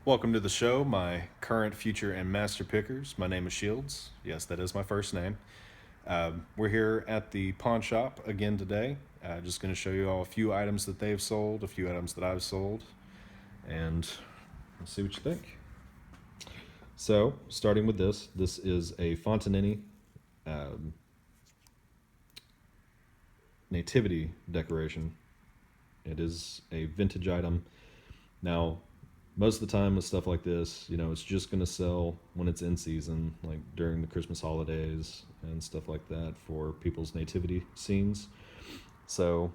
Welcome to the show, my current, future, and master pickers. My name is Shields. Yes, that is my first name. We're here at the pawn shop again today. Just going to show you all a few items that they've sold, a few items that I've sold, and let's see what you think. So, starting with this is a Fontanini nativity decoration. It is a vintage item. Now, most of the time with stuff like this, it's just going to sell when it's in season, like during the Christmas holidays and stuff like that for people's nativity scenes. So,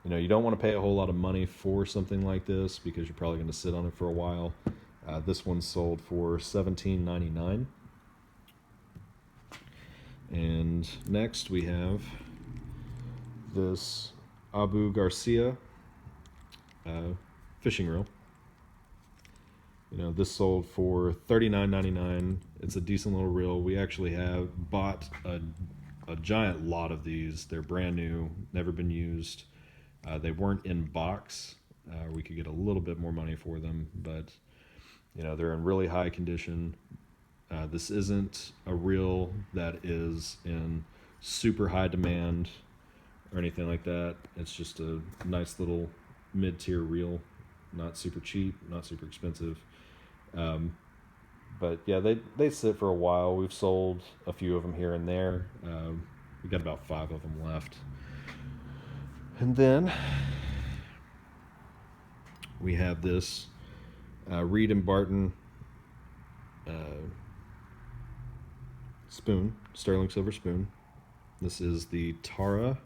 you don't want to pay a whole lot of money for something like this because you're probably going to sit on it for a while. This one sold for $17.99. And next we have this Abu Garcia fishing reel. This sold for $39.99. It's a decent little reel. We actually have bought a giant lot of these. They're brand new, never been used. They weren't in box. We could get a little bit more money for them, but they're in really high condition. This isn't a reel that is in super high demand or anything like that. It's just a nice little mid-tier reel, not super cheap, not super expensive. But yeah, they sit for a while. We've sold a few of them here and there. We got about 5 of them left. And then we have this Reed and Barton spoon, sterling silver spoon. This is the Tara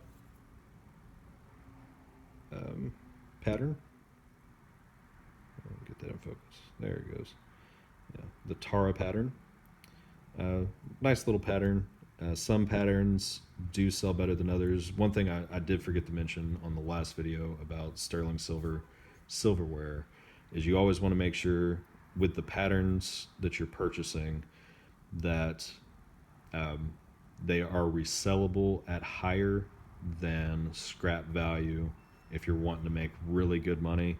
pattern. Get that in focus. There it goes. Yeah, the Tara pattern. Nice little pattern. Some patterns do sell better than others. One thing I did forget to mention on the last video about sterling silverware is you always want to make sure with the patterns that you're purchasing that they are resellable at higher than scrap value if you're wanting to make really good money.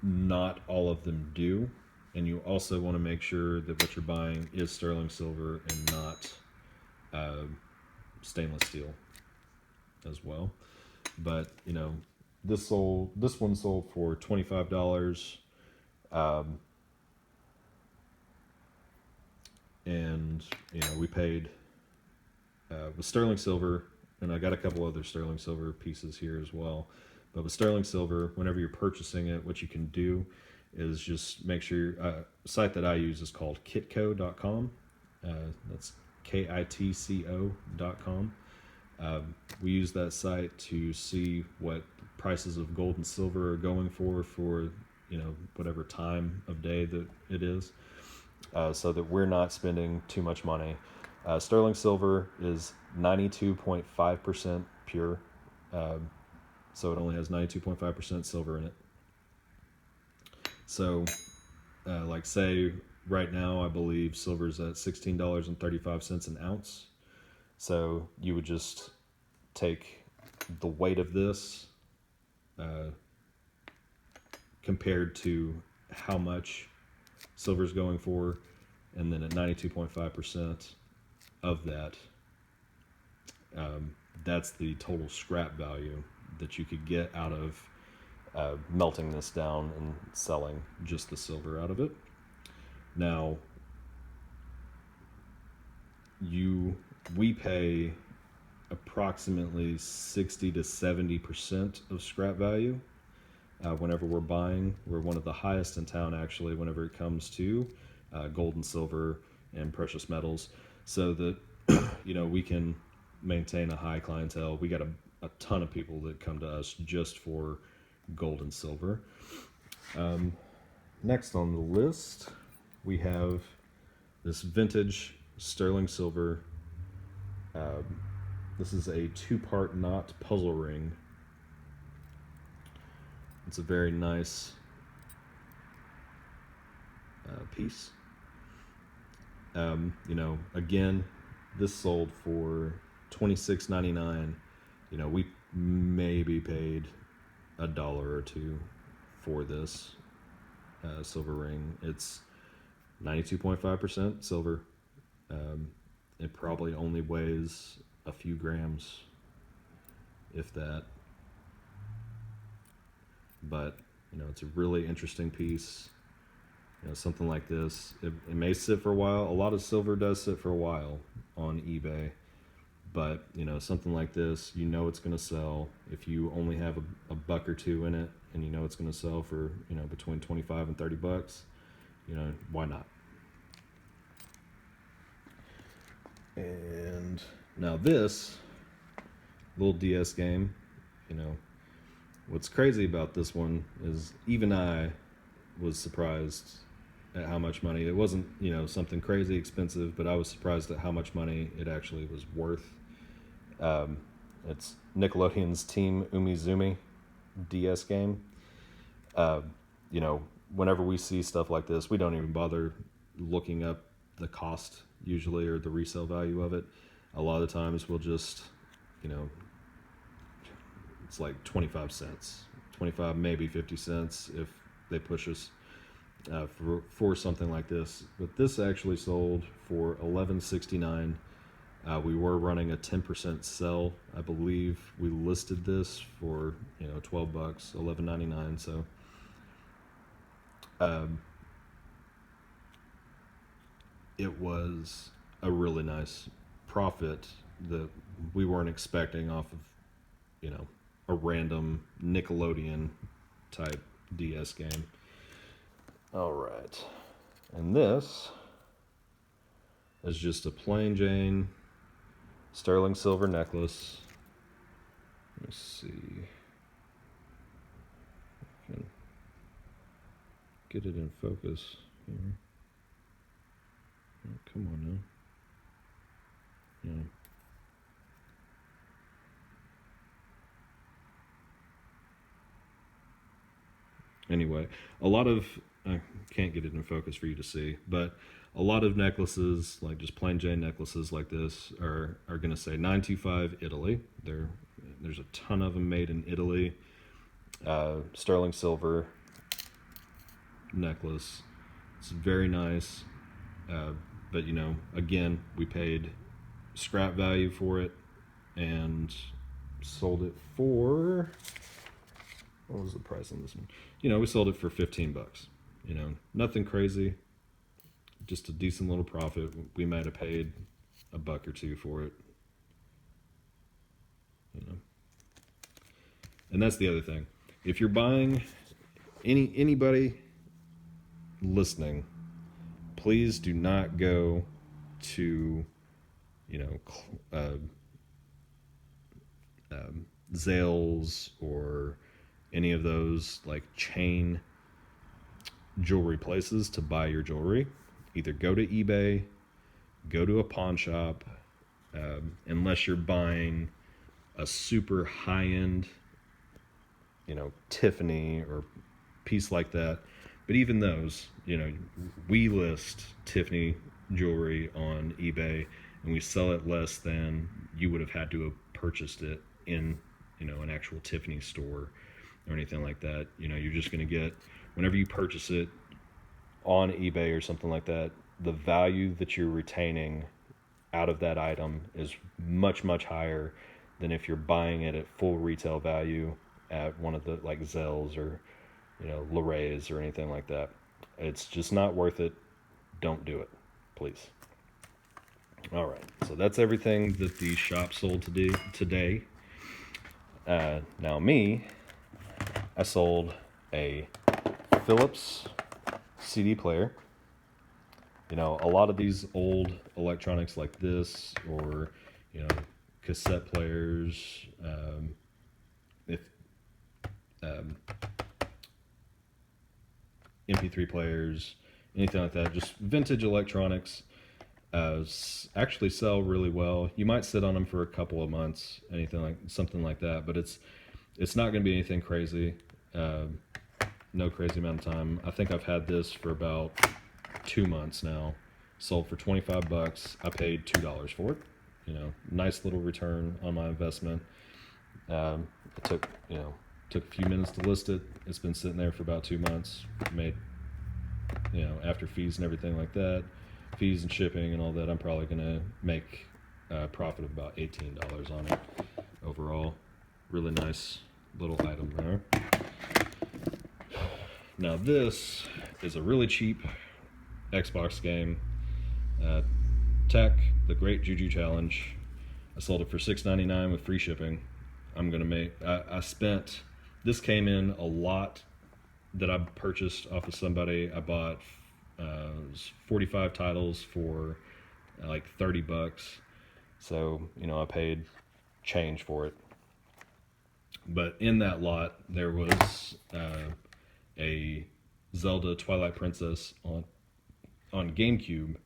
Not all of them do, and you also want to make sure that what you're buying is sterling silver and not stainless steel as well. But this one sold for $25, and we paid with sterling silver, and I got a couple other sterling silver pieces here as well. But with sterling silver, whenever you're purchasing it, what you can do is just make sure, site that I use is called kitco.com. That's kitco.com. We use that site to see what prices of gold and silver are going for whatever time of day that it is, so that we're not spending too much money. Sterling silver is 92.5% pure. So it only has 92.5% silver in it. So, like say right now, I believe silver's at $16.35 an ounce. So you would just take the weight of this compared to how much silver's going for, and then at 92.5% of that, that's the total scrap value that you could get out of melting this down and selling just the silver out of it. Now, we pay approximately 60 to 70% of scrap value whenever we're buying. We're one of the highest in town, actually, whenever it comes to gold and silver and precious metals, so that we can maintain a high clientele. We got a ton of people that come to us just for gold and silver. Next on the list, we have this vintage sterling silver. This is a 2-part knot puzzle ring. It's a very nice piece. Again, this sold for $26.99. We maybe paid $1 or $2 for this. silver ring. It's 92.5% silver. It probably only weighs a few grams, if that. But it's a really interesting piece. Something like this, it may sit for a while. A lot of silver does sit for a while on eBay, but something like this, it's going to sell. If you only have a buck or two in it, and it's going to sell for between 25 and 30 bucks, why not? And now this little DS game, what's crazy about this one is even I was surprised at how much money. It wasn't, something crazy expensive, but I was surprised at how much money it actually was worth. It's Nickelodeon's Team Umizoomi DS game. Whenever we see stuff like this, we don't even bother looking up the cost usually or the resale value of it. A lot of the times we'll just, it's like 25 cents, 25, maybe 50 cents if they push us for something like this. But this actually sold for $11.69. We were running a 10% sell. I believe we listed this for $12, $11.99. So it was a really nice profit that we weren't expecting off of a random Nickelodeon type DS game. All right, and this is just a plain Jane sterling silver necklace. Let's see if I can get it in focus here. Oh, come on now. Yeah. Anyway, a lot of, I can't get it in focus for you to see, but a lot of necklaces, like just plain Jane necklaces like this, are going to say 925 Italy. There's a ton of them made in Italy. Sterling silver necklace. It's very nice. But again, we paid scrap value for it and sold it for, what was the price on this one? We sold it for $15. Nothing crazy, just a decent little profit. We might have paid a buck or two for it. And that's the other thing. If you're buying, anybody listening, please do not go to Zales or any of those like chain jewelry places to buy your jewelry. Either go to eBay, go to a pawn shop, unless you're buying a super high-end Tiffany or piece like that. But even those, we list Tiffany jewelry on eBay and we sell it less than you would have had to have purchased it in an actual Tiffany store or anything like that. You're just going to get, whenever you purchase it on eBay or something like that, the value that you're retaining out of that item is much, much higher than if you're buying it at full retail value at one of the like Zelles or Lorrays or anything like that. It's just not worth it. Don't do it, please. All right, so that's everything that the shop sold today. Now me, I sold a Philips CD player. A lot of these old electronics like this, or cassette players, MP3 players, anything like that, just vintage electronics, actually sell really well. You might sit on them for a couple of months, something like that, but it's not going to be anything crazy. No crazy amount of time. I think I've had this for about 2 months now. Sold for $25. I paid $2 for it. Nice little return on my investment. It took a few minutes to list it. It's been sitting there for about 2 months. Made after fees and everything like that, fees and shipping and all that, I'm probably gonna make a profit of about $18 on it overall. Really nice little item there. Now this is a really cheap Xbox game, Tech, The Great Juju Challenge. I sold it for $6.99 with free shipping. I'm gonna make. I spent. This came in a lot that I purchased off of somebody. I bought 45 titles for like $30. So I paid change for it. But in that lot there was a Zelda Twilight Princess on GameCube,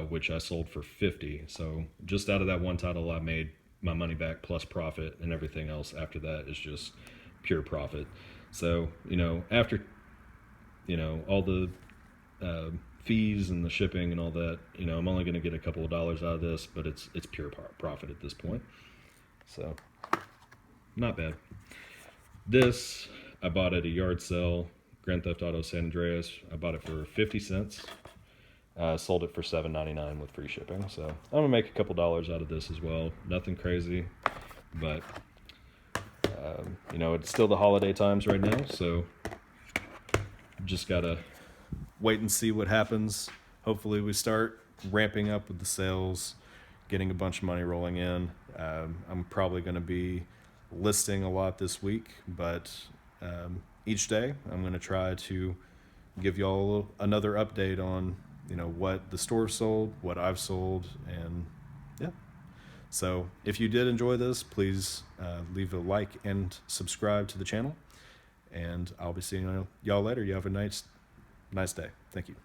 which I sold for $50. So just out of that one title, I made my money back plus profit, and everything else after that is just pure profit. So after all the fees and the shipping and all that, I'm only going to get a couple of dollars out of this, but it's pure profit at this point. So not bad. This I bought at a yard sale, Grand Theft Auto San Andreas. I bought it for 50 cents. Sold it for $7.99 with free shipping. So I'm gonna make a couple dollars out of this as well. Nothing crazy, but it's still the holiday times right now, so just gotta wait and see what happens. Hopefully we start ramping up with the sales, getting a bunch of money rolling in. I'm probably going to be listing a lot this week, but each day I'm going to try to give y'all another update on what the store sold, what I've sold, and yeah. So if you did enjoy this, please leave a like and subscribe to the channel, and I'll be seeing y'all later. You have a nice day. Thank you.